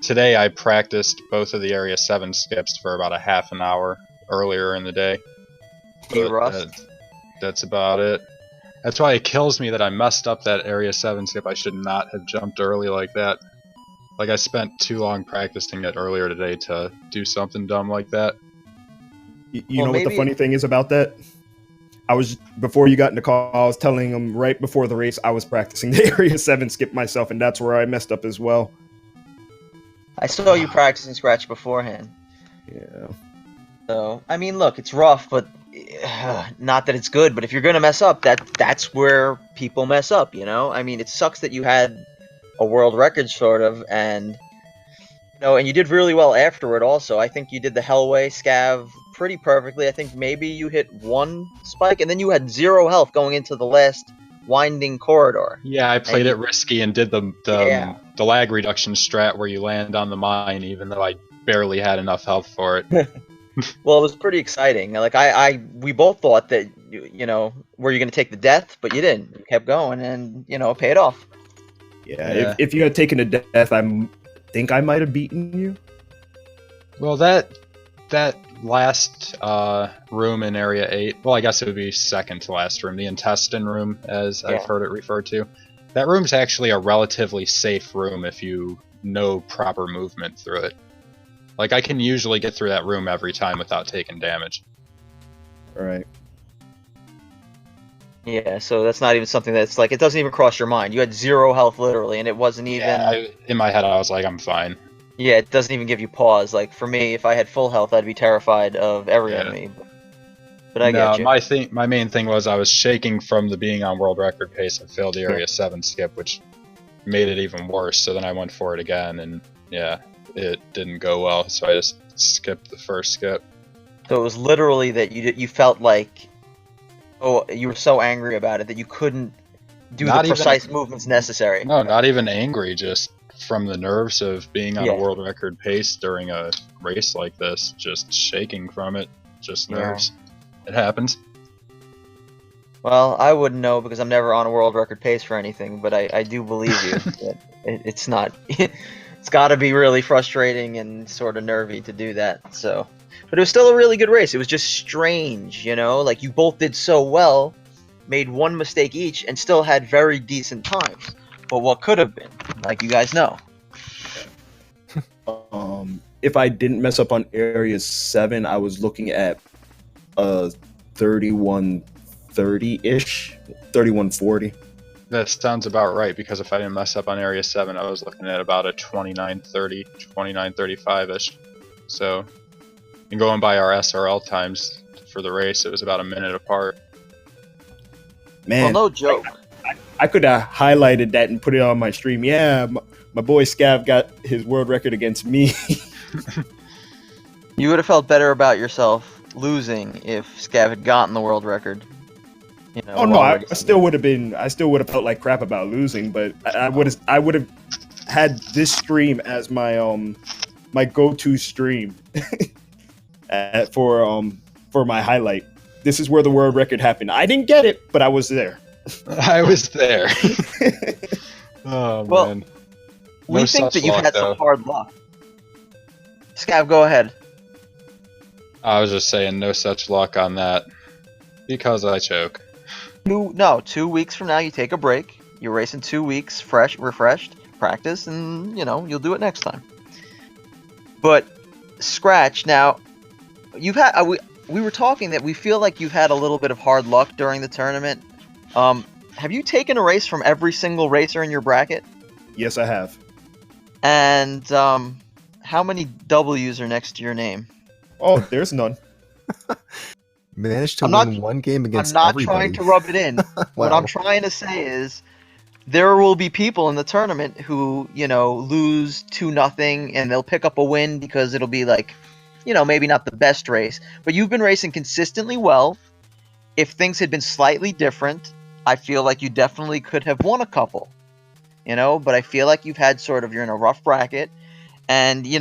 E: today I practiced both of the Area 7 skips for about a half an hour earlier in the day.
A: You
E: But
A: rust?
E: that's about it. That's why it kills me that I messed up that Area 7 skip. I should not have jumped early like that. Like, I spent too long practicing it earlier today to do something dumb like that.
D: You
A: Well,
D: know what the
A: maybe-
D: funny thing is about that? Before you got in the call, I was telling him right before the race I was practicing the Area 7 skip myself, and that's where I messed up as well.
A: I saw you practicing Scratch beforehand.
D: Yeah.
A: So, I mean, look, it's rough, but not that it's good. But if you're gonna mess up, that's where people mess up, you know. I mean, it sucks that you had a world record sort of, and and you did really well afterward. Also, I think you did the Hellway Scav pretty perfectly. I think maybe you hit one spike, and then you had 0 health going into the last winding corridor.
E: Yeah, I played it risky and did
A: Yeah.
E: the lag reduction strat where you land on the mine, even though I barely had enough health for it.
A: Well, it was pretty exciting. Like we both thought that were you going to take the death, but you didn't. You kept going, and it paid off.
D: Yeah. If you had taken a death, I think I might have beaten you.
E: Well, that last room in Area 8, well, I guess it would be second to last room, the intestine room, as I've heard it referred to. That room's actually a relatively safe room if you know proper movement through it. Like, I can usually get through that room every time without taking damage.
D: All right.
A: Yeah, so that's not even something that's like, it doesn't even cross your mind. You had 0 health literally, and it wasn't even...
E: Yeah, in my head I was like, I'm fine.
A: Yeah, it doesn't even give you pause. Like, for me, if I had full health, I'd be terrified of every enemy. But I get you.
E: My main thing was I was shaking from the being on world record pace and failed the Area 7 skip, which made it even worse. So then I went for it again, and yeah, it didn't go well. So I just skipped the first skip.
A: So it was literally that you felt like, you were so angry about it that you couldn't do the precise movements necessary.
E: No, not even angry, just from the nerves of being on a world record pace during a race like this, just shaking from it, just nerves. It happens.
A: Well, I wouldn't know because I'm never on a world record pace for anything, but I do believe you that it's not. It's got to be really frustrating and sort of nervy to do that. So, but it was still a really good race. It was just strange, like you both did so well, made one mistake each, and still had very decent times. But what could have been, like you guys know.
D: If I didn't mess up on Area 7, I was looking at 3130-ish, 3140.
E: That sounds about right, because if I didn't mess up on Area 7, I was looking at about a 2930, 2935-ish. So, And going by our SRL times for the race, it was about a minute apart.
D: Man,
A: Well, no joke.
D: I could have highlighted that and put it on my stream. Yeah, my boy Scav got his world record against me.
A: You would have felt better about yourself losing if Scav had gotten the world record. You know,
D: Oh no,
A: while
D: I still would have felt like crap about losing, but I would have had this stream as my my go-to stream for my highlight. This is where the world record happened. I didn't get it, but I was there.
E: I was there. Oh,
A: Well,
E: man.
A: we
E: No
A: think
E: such
A: that you've
E: luck,
A: had
E: though.
A: some hard luck. Scav, go ahead.
E: I was just saying no such luck on that. Because I choke.
A: 2 weeks from now, you take a break. You race in 2 weeks, fresh, refreshed, practice, and you'll do it next time. But Scratch, now you've had we were talking that we feel like you've had a little bit of hard luck during the tournament. Have you taken a race from every single racer in your bracket?
D: Yes, I have.
A: And how many W's are next to your name?
D: Oh, there's none.
B: Managed to
A: I'm not-
B: win one game
A: I'm
B: against
A: not
B: everybody.
A: trying to rub it in. What
B: Wow.
A: I'm trying to say is there will be people in the tournament who, lose 2-0 and they'll pick up a win because it'll be like, maybe not the best race, but you've been racing consistently well. If things had been slightly different, I feel like you definitely could have won a couple, but I feel like you're in a rough bracket and, you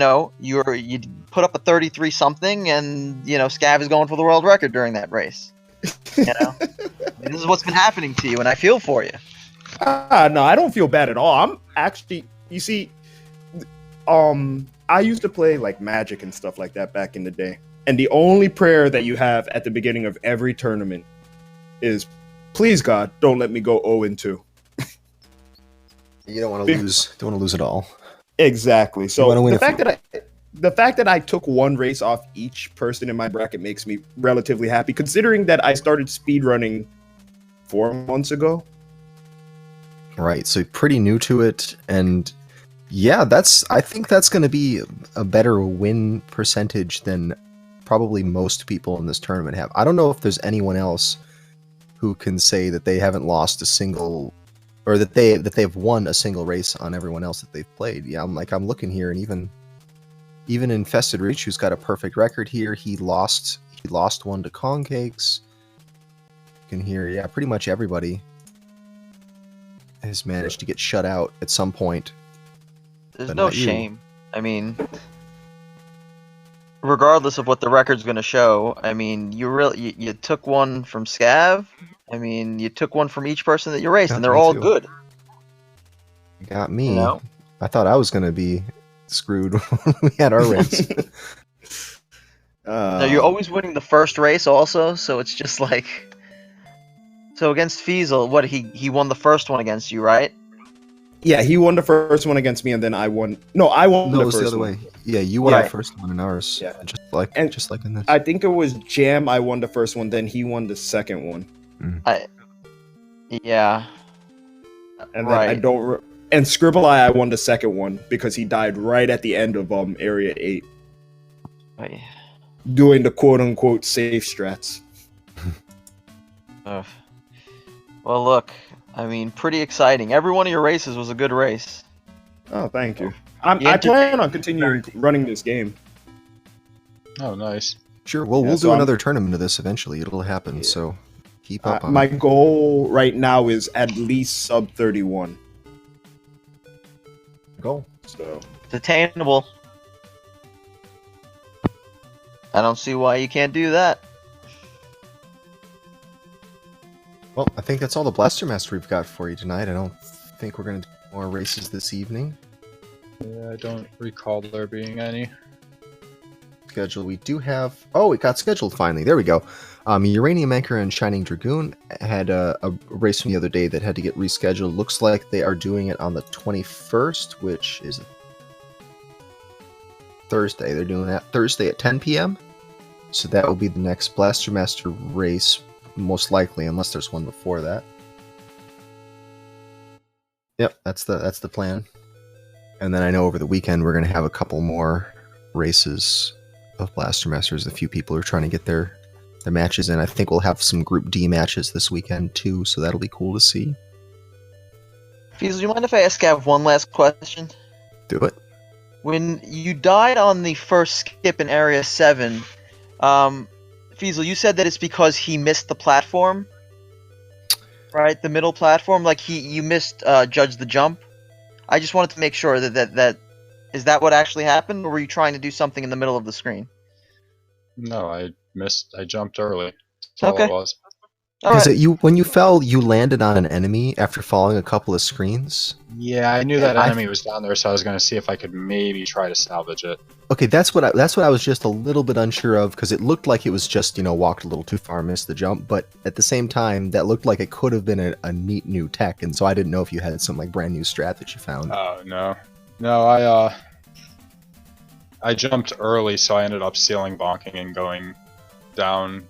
A: put up a 33 something and, Scav is going for the world record during that race. This is what's been happening to you and I feel for you.
D: No, I don't feel bad at all. I'm actually, you see, I used to play like Magic and stuff like that back in the day. And the only prayer that you have at the beginning of every tournament is, please God, don't let me go 0-2.
B: You don't want to lose. Don't want to lose at all.
D: Exactly.
B: You
D: So
B: wanna win
D: the fact that I took one race off each person in my bracket makes me relatively happy, considering that I started speedrunning 4 months ago.
B: Right, so pretty new to it, and yeah, I think that's going to be a better win percentage than probably most people in this tournament have. I don't know if there's anyone else who can say that they haven't lost a single, or that they've won a single race on everyone else that they've played. Yeah, I'm looking here, and even Infested Reach, who's got a perfect record here, he lost one to Concakes. You can hear, yeah, pretty much everybody has managed to get shut out at some point.
A: There's
B: But
A: no
B: not you.
A: shame. I mean, regardless of what the record's going to show, I mean, you took one from Scav. I mean, you took one from each person that you raced,
B: Got
A: and they're
B: me
A: all
B: too.
A: good.
B: You got me.
A: You know?
B: I thought I was going to be screwed when we had our race.
A: Now, you're always winning the first race also, so it's just like... So against Fiesel, he won the first one against you, right?
D: Yeah, he won the first one against me, and then I won. No, I won
B: No,
D: the
B: it was
D: first
B: the other
D: one.
B: way. Yeah, you won
A: Right.
B: the first one in ours.
D: Yeah.
B: Just
D: And
B: like in this.
D: I think it was Jam. I won the first one, then he won the second one,
A: Yeah.
D: and then
A: Right.
D: I don't. And Scribble I won the second one because he died right at the end of Area 8,
A: Wait.
D: doing the quote unquote safe strats.
A: Ugh. Well, look, I mean, pretty exciting. Every one of your races was a good race.
D: Oh, thank you.
A: You
D: I plan on continuing running this game.
E: Oh, nice.
B: Sure, well,
D: Yeah,
B: we'll
D: so
B: do
D: I'm-
B: another tournament of this eventually. It'll happen,
D: Yeah.
B: so keep up on
D: My
B: it.
D: goal right now is at least sub 31.
B: Goal.
D: So
A: It's attainable. I don't see why you can't do that.
B: Well, I think that's all the Blaster Master we've got for you tonight. I don't think we're going to do more races this evening.
E: Yeah, I don't recall there being any.
B: Schedule we do have. Oh, it got scheduled finally. There we go. Uranium Anchor and Shining Dragoon had a race from the other day that had to get rescheduled. Looks like they are doing it on the 21st, which is Thursday. They're doing that Thursday at 10 p.m. So that will be the next Blaster Master race, most likely, unless there's one before that. Yep, that's the plan. And then I know over the weekend we're going to have a couple more races of Blaster Masters. A few people are trying to get their matches in. I think we'll have some Group D matches this weekend too, so that'll be cool to see.
A: Fiesel, do you mind if I ask Gav one last question?
B: Do it.
A: When you died on the first skip in Area 7, Fiesel, you said that it's because he missed the platform? Right? The middle platform? Like, you missed Judge the Jump? I just wanted to make sure that is that what actually happened, or were you trying to do something in the middle of the screen?
E: No, I jumped early. That's all
A: Okay.
E: it was.
B: Because
A: Alright.
B: when you fell, you landed on an enemy after falling a couple of screens.
E: Yeah, I knew that
B: I-
E: enemy was down there, so I was going to see if I could maybe try to salvage it.
B: Okay, that's what I was just a little bit unsure of, because it looked like it was just, walked a little too far, missed the jump, but at the same time, that looked like it could have been a neat new tech, and so I didn't know if you had some like brand new strat that you found.
E: Oh, no, I jumped early, so I ended up ceiling bonking and going down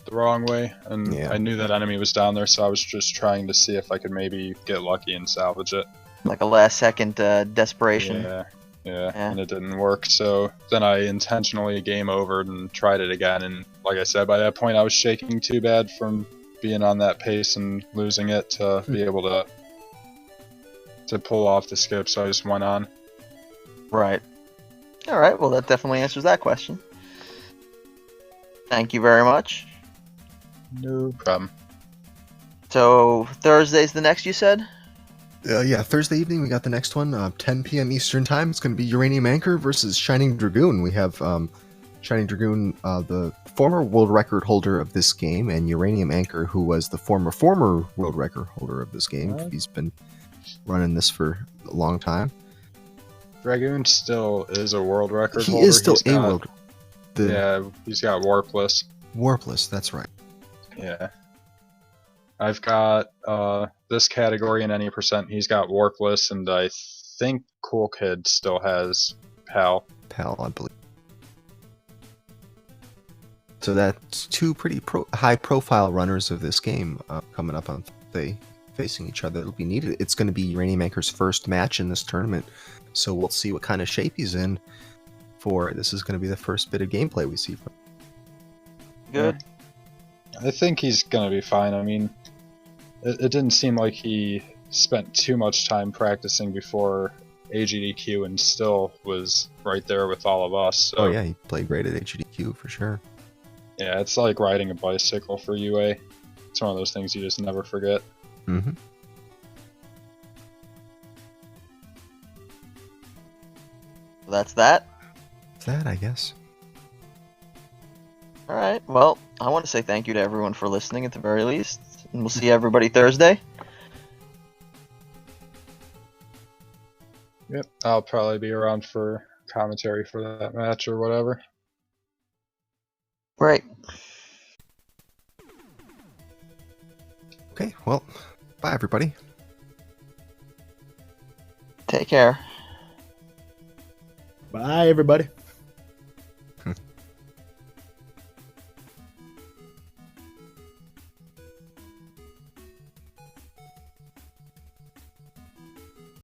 E: the wrong way, and
B: Yeah.
E: I knew that enemy was down there, so I was just trying to see if I could maybe get lucky and salvage it.
A: Like a last-second desperation.
E: Yeah, and it didn't work, so then I intentionally game overed and tried it again, and like I said, by that point I was shaking too bad from being on that pace and losing it to be able to pull off the skip, so I just went on.
A: Right. Alright, well that definitely answers that question. Thank you very much.
E: No problem.
A: So, Thursday's the next, you said?
B: Yeah, Thursday evening we got the next one, 10 p.m. Eastern Time. It's going to be Uranium Anchor versus Shining Dragoon. We have Shining Dragoon, the former world record holder of this game, and Uranium Anchor, who was the former world record holder of this game.
E: What?
B: He's been running this for a long time.
E: Dragoon still is a world record
B: He
E: holder.
B: is still
E: He's
B: a
E: got-
B: world.
E: Yeah, he's got Warpless.
B: Warpless, that's right.
E: Yeah. I've got this category in any percent. He's got Warpless, and I think Cool Kid still has PAL.
B: PAL, I believe. So that's two pretty high-profile runners of this game coming up on Thursday, facing each other. It'll be needed. It's going to be Uranium Anchor's first match in this tournament, so we'll see what kind of shape he's in. This is going to be the first bit of gameplay we see from him.
A: Good.
E: I think he's gonna be fine. I mean, it didn't seem like he spent too much time practicing before AGDQ and still was right there with all of us. So,
B: Oh yeah, he played great at HDQ for sure.
E: yeah, it's like riding a bicycle for UA. It's one of those things you just never forget.
B: Mm-hmm.
A: That's that.
B: That, I guess.
A: Alright, well, I want to say thank you to everyone for listening at the very least. And we'll see everybody Thursday.
E: Yep, I'll probably be around for commentary for that match or whatever.
A: Great.
B: Okay, well, bye everybody.
A: Take care.
D: Bye, everybody.